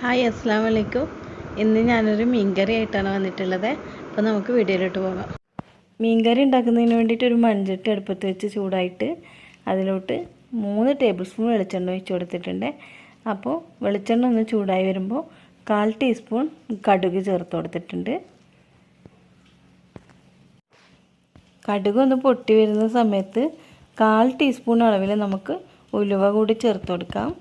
Hi അസ്സലാമു അലൈക്കും. ഇന്ന് ഞാനൊരു മീൻകറി ആയിട്ടാണ് വന്നിട്ടുള്ളത്. അപ്പോൾ നമുക്ക് വീഡിയോയിലോട്ട് പോകാം. മീൻകറി ഉണ്ടാക്കുന്നതിന് വേണ്ടിയിട്ട് ഒരു മൺചട്ടി അടുപ്പത്ത് വെച്ച് ചൂടായിട്ട് അതിലോട്ട് 3 ടേബിൾ സ്പൂൺ വെളിച്ചെണ്ണ ഒഴിച്ച് കൊടുത്തിട്ടുണ്ട്. അപ്പോൾ വെളിച്ചെണ്ണ ഒന്ന് ചൂടായി വരുമ്പോൾ 1/4 ടീസ്പൂൺ കടുക് ചേർത്ത് കൊടുത്തിട്ടുണ്ട്. കടുക് ഒന്ന് പൊട്ടി വരുന്ന സമയത്ത് 1/4 ടീസ്പൂൺ അളവിൽ നമുക്ക് ഉലുവ കൂടി ചേർത്ത് കൊടുക്കാം.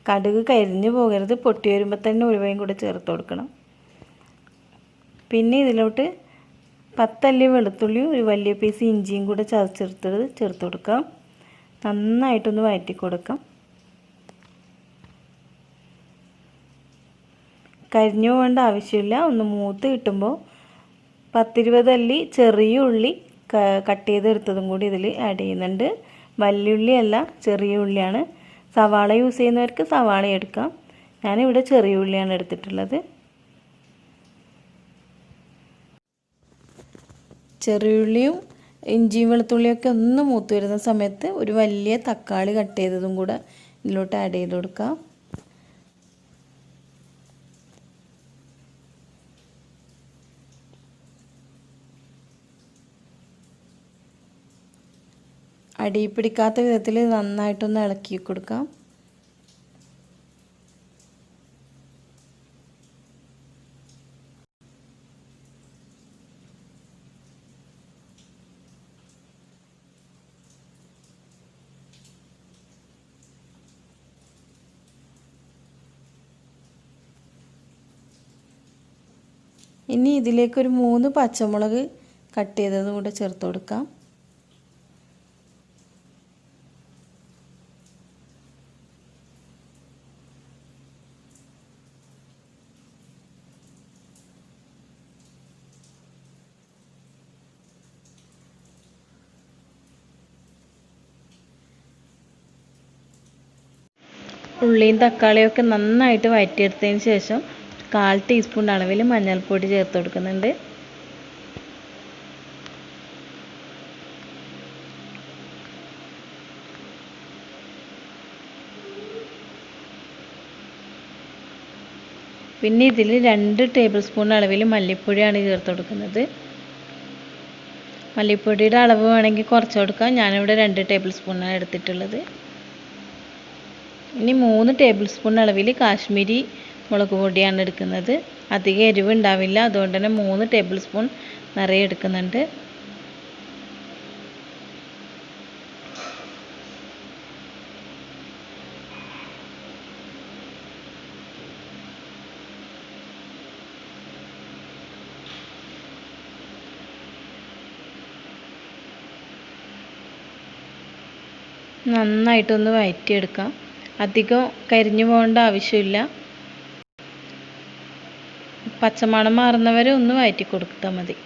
കടുക് കരിഞ്ഞു പോകരുത്, പൊട്ടി വരുമ്പോൾ തന്നെ ഉലുവയും കൂടി ചേർത്ത് കൊടുക്കണം. പിന്നെ ഇതിലോട്ട് 10 അല്ലി വെളുത്തുള്ളിയും ഒരു വലിയ പീസ് ഇഞ്ചിയും കൂടെ ചതച്ചെടുത്തത് ചേർത്ത് കൊടുക്കാം. നന്നായിട്ടൊന്ന് വഴറ്റി കൊടുക്കാം. കരിഞ്ഞു പോകേണ്ട ആവശ്യമില്ല. ഒന്ന് മൂത്ത് കിട്ടുമ്പോൾ 10-20 അല്ലി ചെറിയ ഉള്ളി കട്ട് ചെയ്തെടുത്തതും കൂടി ഇതിൽ ആഡ് ചെയ്യുന്നുണ്ട്. വലിയ ഉള്ളിയല്ല, ചെറിയ ഉള്ളിയാണ്. സവാള യൂസ് ചെയ്യുന്നവർക്ക് സവാള എടുക്കാം. ഞാനിവിടെ ചെറിയ ഉള്ളിയാണ് എടുത്തിട്ടുള്ളത്. ചെറിയുള്ളിയും ഇഞ്ചിയും വെളുത്തുള്ളിയൊക്കെ ഒന്ന് മൂത്ത് വരുന്ന സമയത്ത് ഒരു വലിയ തക്കാളി കട്ട് ചെയ്തതും കൂടെ ഇതിലോട്ട് ആഡ് ചെയ്ത് കൊടുക്കാം. അടി പിടിക്കാത്ത വിധത്തിൽ നന്നായിട്ടൊന്ന് ഇളക്കി കൊടുക്കാം. ഇനി ഇതിലേക്കൊരു 3 പച്ചമുളക് കട്ട് ചെയ്തതും കൂടെ ചേർത്ത് കൊടുക്കാം. ഉള്ളിയും തക്കാളിയൊക്കെ നന്നായിട്ട് വഴറ്റിയെടുത്തതിന് ശേഷം 1/4 ടീസ്പൂൺ അളവിൽ മഞ്ഞൾപ്പൊടി ചേർത്ത് കൊടുക്കുന്നുണ്ട്. പിന്നെ ഇതിൽ 2 ടേബിൾ സ്പൂൺ അളവിൽ മല്ലിപ്പൊടിയാണ് ചേർത്ത് കൊടുക്കുന്നത്. മല്ലിപ്പൊടിയുടെ അളവ് വേണമെങ്കിൽ കുറച്ച് കൊടുക്കാം. ഞാനിവിടെ 2 ടേബിൾ സ്പൂണാണ് എടുത്തിട്ടുള്ളത്. ഇനി 3 ടേബിൾ സ്പൂൺ അളവിൽ കാശ്മീരി മുളക് പൊടിയാണ് എടുക്കുന്നത്. അധികം എരിവ് ഉണ്ടാവില്ല, അതുകൊണ്ട് തന്നെ 3 ടേബിൾ സ്പൂൺ നിറയെ എടുക്കുന്നുണ്ട്. നന്നായിട്ടൊന്ന് വഴറ്റിയെടുക്കാം. അധികം കരിഞ്ഞു പോകേണ്ട ആവശ്യമില്ല. പച്ചമണം മാറുന്നവരെ ഒന്ന് വഴറ്റി കൊടുത്താൽ മതി.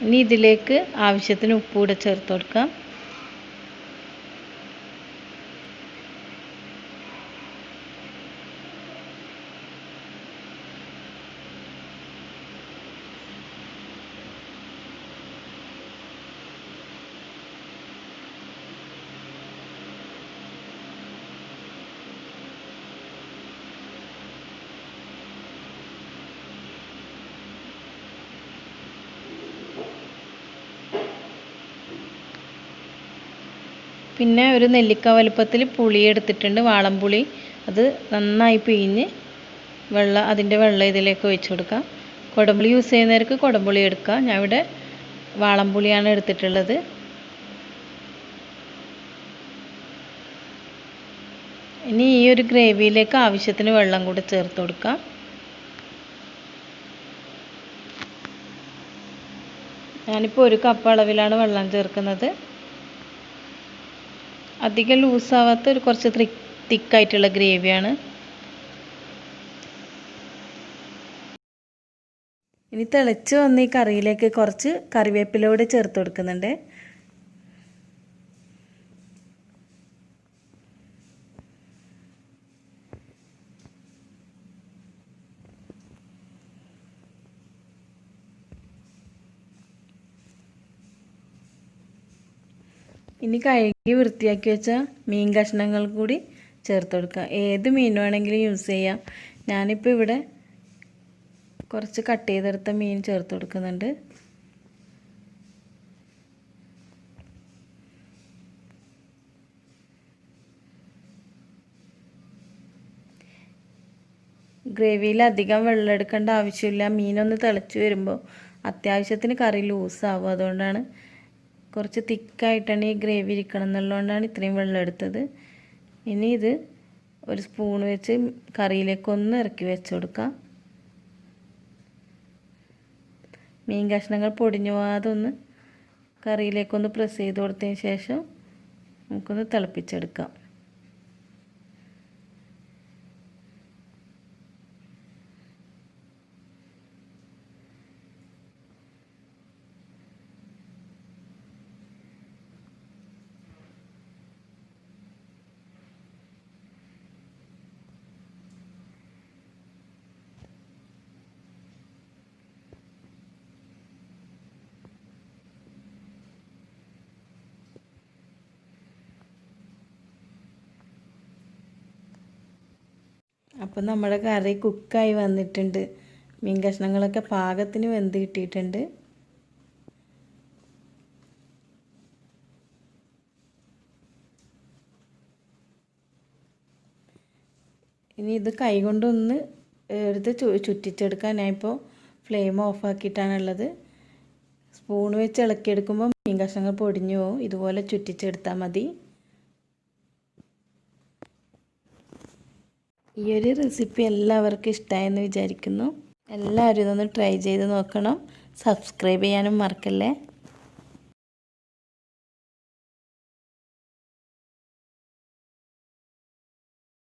ഇനി ഇതിലേക്ക് ആവശ്യത്തിന് ഉപ്പ് കൂടെ ചേർത്ത് കൊടുക്കാം. പിന്നെ ഒരു നെല്ലിക്ക വലുപ്പത്തിൽ പുളി എടുത്തിട്ടുണ്ട്, വാളംപുളി. അത് നന്നായി പിഴിഞ്ഞ് അതിൻ്റെ വെള്ളം ഇതിലേക്ക് ഒഴിച്ച് കൊടുക്കാം. കുടംപുളി യൂസ് ചെയ്യുന്നവർക്ക് കുടംപുളി എടുക്കാം. ഞാൻ ഇവിടെ വാളംപുളിയാണ് എടുത്തിട്ടുള്ളത്. ഇനി ഈ ഒരു ഗ്രേവിയിലേക്ക് ആവശ്യത്തിന് വെള്ളം കൂടി ചേർത്ത് കൊടുക്കാം. ഞാനിപ്പോൾ 1 കപ്പ് അളവിലാണ് വെള്ളം ചേർക്കുന്നത്. അധികം ലൂസാവാത്ത ഒരു കുറച്ച് തിക്കായിട്ടുള്ള ഗ്രേവിയാണ്. ഇനി തിളച്ച് വന്ന ഈ കറിയിലേക്ക് കുറച്ച് കറിവേപ്പില കൂടി ചേർത്ത് കൊടുക്കുന്നുണ്ട്. ഇനി കഴുകി വൃത്തിയാക്കി വെച്ച മീൻ കഷ്ണങ്ങൾ കൂടി ചേർത്ത് കൊടുക്കുക. ഏത് മീൻ വേണമെങ്കിലും യൂസ് ചെയ്യാം. ഞാനിപ്പോൾ ഇവിടെ കുറച്ച് കട്ട് ചെയ്തെടുത്ത മീൻ ചേർത്ത് കൊടുക്കുന്നുണ്ട്. ഗ്രേവിയിൽ അധികം വെള്ളം എടുക്കേണ്ട ആവശ്യമില്ല. മീനൊന്ന് തിളച്ച് വരുമ്പോൾ അത്യാവശ്യത്തിന് കറി ലൂസാവും. അതുകൊണ്ടാണ് കുറച്ച് തിക്കായിട്ടാണ് ഈ ഗ്രേവി ഇരിക്കണം എന്നുള്ളതുകൊണ്ടാണ് ഇത്രയും വെള്ളം എടുത്തത്. ഇനി ഇത് ഒരു സ്പൂൺ വെച്ച് കറിയിലേക്കൊന്ന് ഇറക്കി വെച്ച് കൊടുക്കാം. മീൻ കഷ്ണങ്ങൾ പൊടിഞ്ഞു പോകാതെ ഒന്ന് കറിയിലേക്കൊന്ന് പ്രസ് ചെയ്ത് കൊടുത്തതിന് ശേഷം നമുക്കൊന്ന് തിളപ്പിച്ചെടുക്കാം. അപ്പോൾ നമ്മുടെ കറി കുക്കായി വന്നിട്ടുണ്ട്. മീൻ കഷ്ണങ്ങളൊക്കെ പാകത്തിന് വെന്ത് കിട്ടിയിട്ടുണ്ട്. ഇനി ഇത് കൈകൊണ്ടൊന്ന് എടുത്ത് ചുറ്റിച്ചെടുക്കാൻ ഞാനിപ്പോൾ ഫ്ലെയിം ഓഫാക്കിയിട്ടാണുള്ളത്. സ്പൂൺ വെച്ച് ഇളക്കിയെടുക്കുമ്പോൾ മീൻ കഷ്ണങ്ങൾ പൊടിഞ്ഞു പോകും. ഇതുപോലെ ചുറ്റിച്ചെടുത്താൽ മതി. ഈ ഒരു റെസിപ്പി എല്ലാവർക്കും ഇഷ്ടമായെന്ന് വിചാരിക്കുന്നു. എല്ലാവരും ഇതൊന്ന് ട്രൈ ചെയ്ത് നോക്കണം. സബ്സ്ക്രൈബ് ചെയ്യാനും മറക്കല്ലേ.